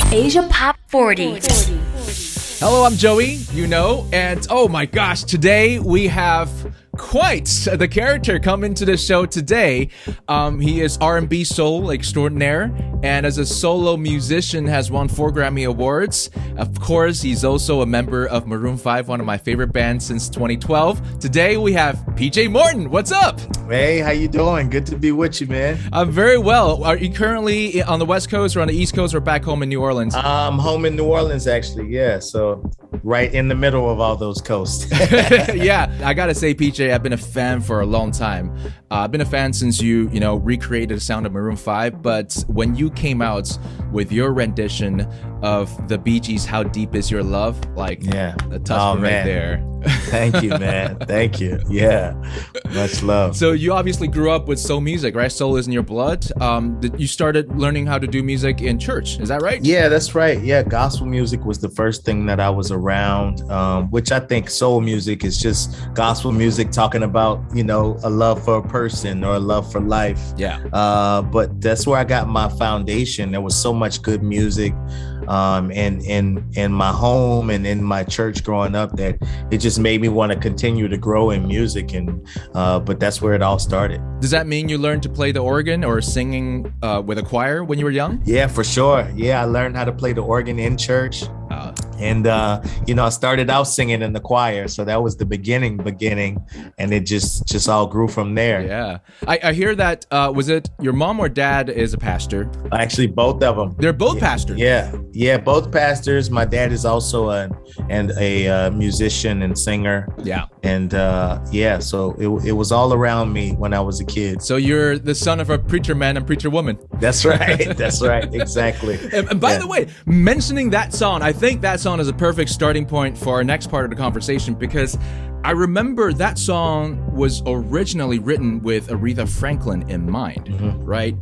Asia Pop 40. Hello, I'm Joey, and oh my gosh, today we have quite the character come into the show today. He is R&B soul extraordinaire, and as a solo musician has won 4 Grammy Awards. Of course, he's also a member of Maroon 5, one of my favorite bands since 2012. Today we have PJ Morton. What's up? Hey, how you doing? Good to be with you, man. I'm very well. Are you currently on the West Coast or on the East Coast or back home in New Orleans? I'm home in New Orleans, actually. Yeah, so right in the middle of all those coasts. Yeah, I gotta say, PJ, I've been a fan for a long time. I've been a fan since you recreated the sound of Maroon 5, but when you came out with your rendition of the Bee Gees' How Deep Is Your Love, a tough one right there. Thank you, man. Thank you. Yeah, much love. So you obviously grew up with soul music, right? Soul is in your blood. You started learning how to do music in church, is that right? Yeah, that's right. Yeah, gospel music was the first thing that I was around, which I think soul music is just gospel music talking about, a love for a person or a love for life. Yeah. But that's where I got my foundation. There was so much good music in my home and in my church growing up that it just made me want to continue to grow in music, but that's where it all started. Does that mean you learned to play the organ or singing with a choir when you were young? Yeah, for sure. Yeah, I learned how to play the organ in church. I started out singing in the choir, so that was the beginning, and it just all grew from there. Yeah, I hear that. Was it your mom or dad is a pastor? Actually, both of them. They're both pastors. Yeah, both pastors. My dad is also a musician and singer. Yeah, and so it was all around me when I was a kid. So you're the son of a preacher man and preacher woman. That's right. That's right. Exactly. And by the way, mentioning that song, I think that song is a perfect starting point for our next part of the conversation, because I remember that song was originally written with Aretha Franklin in mind, right?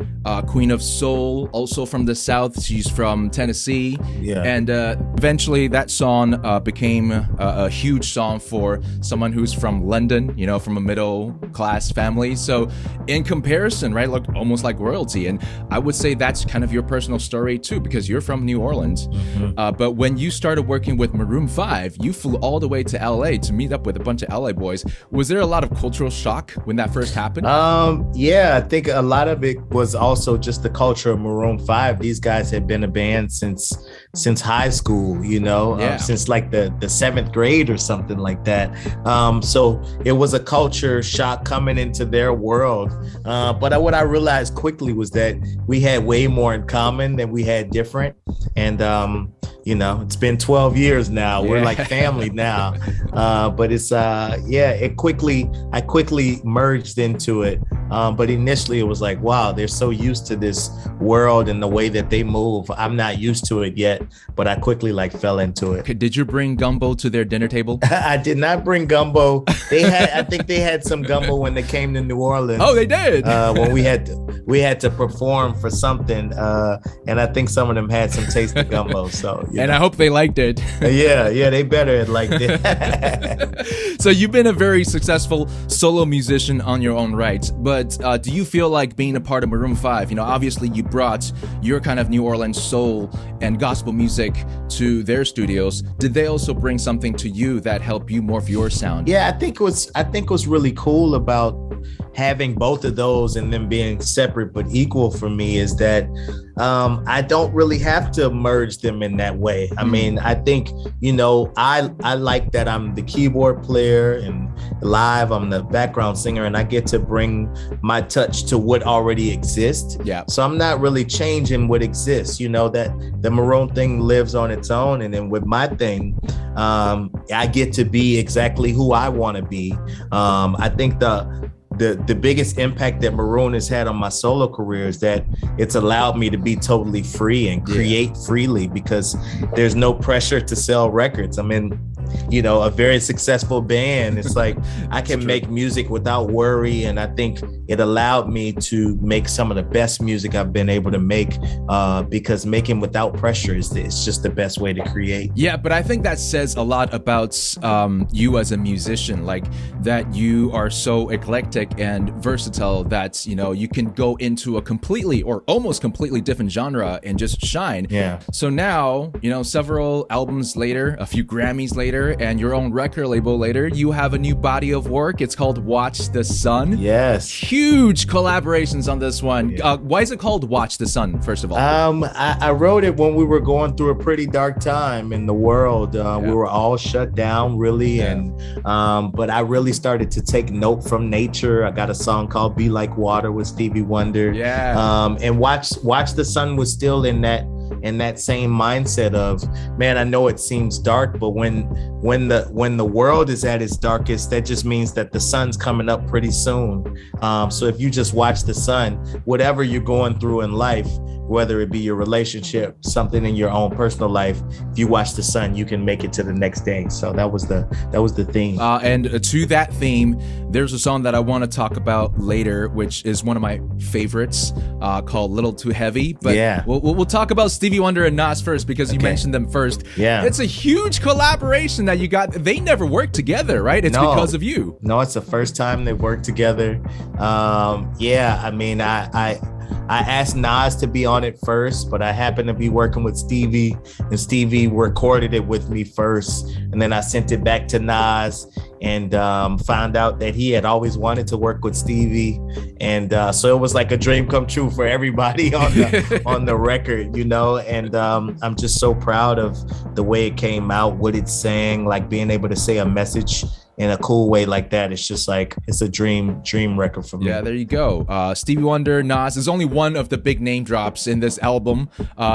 Queen of Soul, also from the South. She's from Tennessee. Yeah. And eventually that song became a huge song for someone who's from London, from a middle class family. So in comparison, right, look almost like royalty. And I would say that's kind of your personal story too, because you're from New Orleans. But when you started working with Maroon 5, you flew all the way to LA to meet up with a bunch of LA boys. Was there a lot of cultural shock when that first happened? Yeah, I think a lot of it was also just the culture of Maroon 5. These guys had been a band since high school, since like the 7th grade or something like that. So it was a culture shock coming into their world. But what I realized quickly was that we had way more in common than we had different. And it's been 12 years now. We're like family now. But it's I quickly merged into it. But initially it was like, wow, they're so used to this world and the way that they move. I'm not used to it yet, but I quickly fell into it. Okay, did you bring gumbo to their dinner table? I did not bring gumbo. I think they had some gumbo when they came to New Orleans. Oh, they did. When we had to perform for something, and I think some of them had some taste of gumbo. So, and I hope they liked it. Yeah, they better had liked it. So you've been a very successful solo musician on your own right, but do you feel like being a part of Maroon 5, obviously you brought your kind of New Orleans soul and gospel music to their studios. Did they also bring something to you that helped you morph your sound? Yeah, I think what's really cool about having both of those and them being separate but equal for me is that I don't really have to merge them in that way. I mean, I think, I like that I'm the keyboard player and live, I'm the background singer, and I get to bring my touch to what already exists. Yeah. So I'm not really changing what exists, that the Maroon thing lives on its own. And then with my thing, I get to be exactly who I want to be. I think the biggest impact that Maroon has had on my solo career is that it's allowed me to be totally free and create freely, because there's no pressure to sell records. I mean, a very successful band. It's like I can make music without worry, and I think it allowed me to make some of the best music I've been able to make, because making without pressure it's just the best way to create. Yeah, but I think that says a lot about you as a musician, like that you are so eclectic and versatile that you can go into a completely or almost completely different genre and just shine. Yeah. So now, several albums later, a few Grammys later, and your own record label later, you have a new body of work. It's called Watch the Sun. Yes. Huge collaborations on this one. Yeah. Why is it called Watch the Sun, first of all? I wrote it when we were going through a pretty dark time in the world. We were all shut down, really. Yeah. And but I really started to take note from nature. I got a song called Be Like Water with Stevie Wonder. Yeah. And Watch the Sun was still in that same mindset of, man, I know it seems dark, but when the world is at its darkest, that just means that the sun's coming up pretty soon. So if you just watch the sun, whatever you're going through in life, whether it be your relationship, something in your own personal life, if you watch the sun, you can make it to the next day. So that was the theme. And to that theme, there's a song that I want to talk about later, which is one of my favorites, called Little Too Heavy. But yeah, we'll talk about Stevie Wonder and Nas first, because you mentioned them first. Yeah, it's a huge collaboration that you got. They never worked together, right? It's because of you. No, it's the first time they worked together. Yeah, I mean, I asked Nas to be on it first, but I happened to be working with Stevie, and Stevie recorded it with me first. And then I sent it back to Nas and found out that he had always wanted to work with Stevie. And so it was like a dream come true for everybody on the record, and I'm just so proud of the way it came out, what it's saying, like being able to say a message in a cool way like that. It's just like, it's a dream record for me. Yeah, there you go. Stevie Wonder, Nas is only one of the big name drops in this album.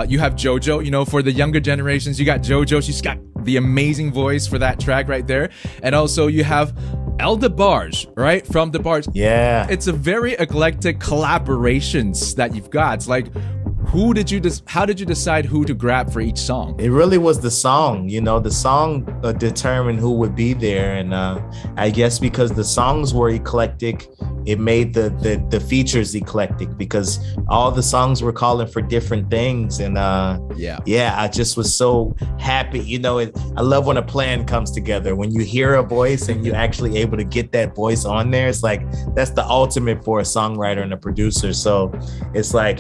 You have JoJo, for the younger generations, you got JoJo. She's got the amazing voice for that track right there. And also you have Debarge, right? From Debarge. Yeah. It's a very eclectic collaborations that you've got. It's like, how did you decide who to grab for each song? It really was the song, the song determined who would be there. And I guess because the songs were eclectic, it made the features eclectic, because all the songs were calling for different things. And I just was so happy. I love when a plan comes together, when you hear a voice and you're actually able to get that voice on there. It's like, that's the ultimate for a songwriter and a producer. So it's like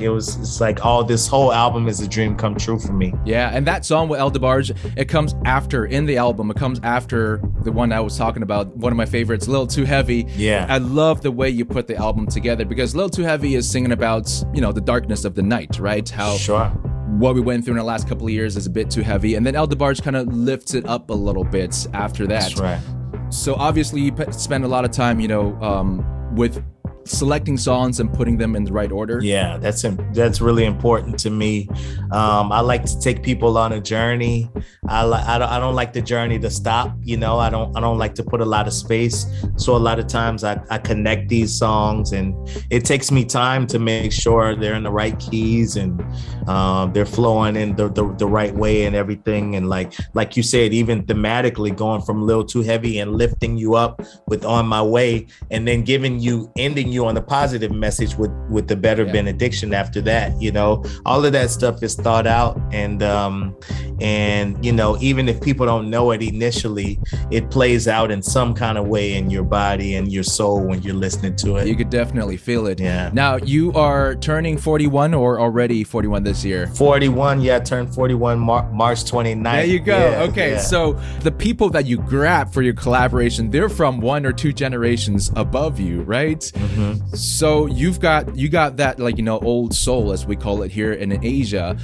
this whole album is a dream come true for me. Yeah, and that song with Debarge, it comes after in the album. It comes after the one I was talking about, one of my favorites, Little Too Heavy. Yeah, I love the way you put the album together, because Little Too Heavy is singing about the darkness of the night, right? How what we went through in the last couple of years is a bit too heavy, and then Debarge kind of lifts it up a little bit after that. That's right. So obviously you spend a lot of time with selecting songs and putting them in the right order. Yeah, that's really important to me. I like to take people on a journey. I don't like the journey to stop. I don't like to put a lot of space. So a lot of times I connect these songs, and it takes me time to make sure they're in the right keys and they're flowing in the right way and everything. And like you said, even thematically, going from Little Too Heavy and lifting you up with On My Way, and then ending you on the positive message with the better benediction after that. All of that stuff is thought out, and even if people don't know it initially, it plays out in some kind of way in your body and your soul when you're listening to it. You could definitely feel it. Yeah. Now, you are turning 41 or already 41 this year? 41, yeah, I turned 41 March 29th. There you go. Yeah, okay, so the people that you grab for your collaboration, they're from one or two generations above you, right? Mm-hmm. So you got that old soul, as we call it here in Asia.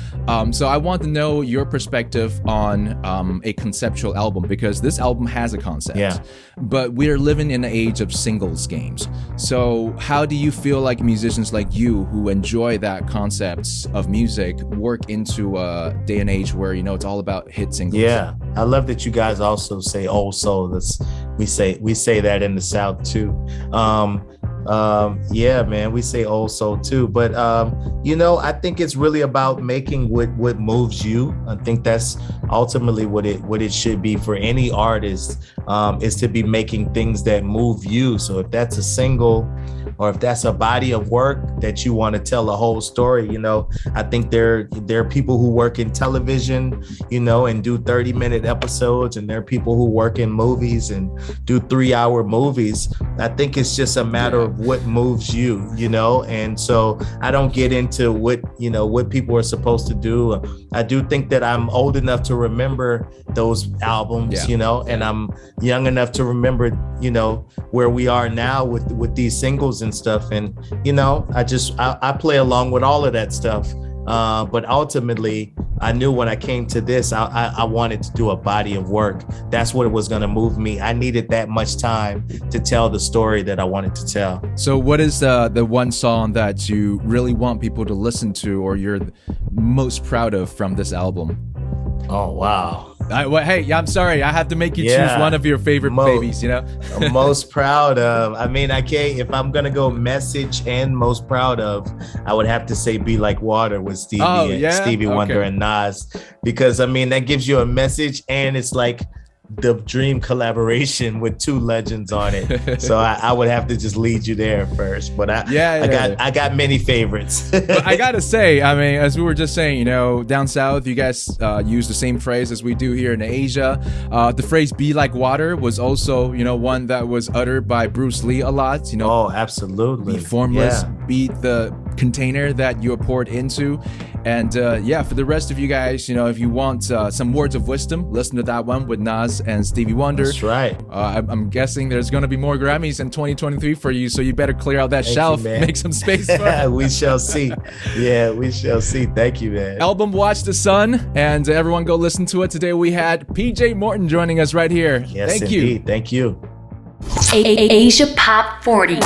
So I want to know your perspective on a conceptual album, because this album has a concept. Yeah. But we're living in an age of singles games. So how do you feel like musicians like you, who enjoy that concept of music, work into a day and age where it's all about hit singles? Yeah, I love that you guys also say old soul. We say that in the South too. Yeah, man, we say old soul too, but I think it's really about making what moves you. I think that's ultimately what it should be for any artist, is to be making things that move you. So if that's a single, or if that's a body of work that you want to tell a whole story, I think there are people who work in television, and do 30-minute episodes, and there are people who work in movies and do 3-hour movies. I think it's just a matter of what moves you, and so I don't get into what people are supposed to do. I do think that I'm old enough to remember those albums, and I'm young enough to remember, where we are now with these singles and stuff. And, I play along with all of that stuff. But ultimately, I knew when I came to this, I wanted to do a body of work. That's what was going to move me. I needed that much time to tell the story that I wanted to tell. So what is the one song that you really want people to listen to, or you're most proud of from this album? Oh, wow. Hey, I'm sorry. I have to make you choose one of your favorite babies, Most proud of. I mean, I can't, if I'm going to go message and most proud of, I would have to say Be Like Water with Stevie Wonder and Nas. Because, that gives you a message, and it's like the dream collaboration with two legends on it. So I would have to just lead you there first. But I got many favorites. But I gotta say, as we were just saying, down south, you guys use the same phrase as we do here in Asia. The phrase "be like water" was also, one that was uttered by Bruce Lee a lot. Oh, absolutely. Be formless, be the container that you are poured into. And for the rest of you guys, if you want some words of wisdom, listen to that one with Nas and Stevie Wonder. That's right. I'm guessing there's going to be more Grammys in 2023 for you, so you better clear out that shelf, make some space for it. We shall see. Yeah, we shall see. Thank you, man. Album Watch the Sun, and everyone go listen to it. Today we had PJ Morton joining us right here. Yes, Thank indeed. you. Thank you. Asia Pop 40.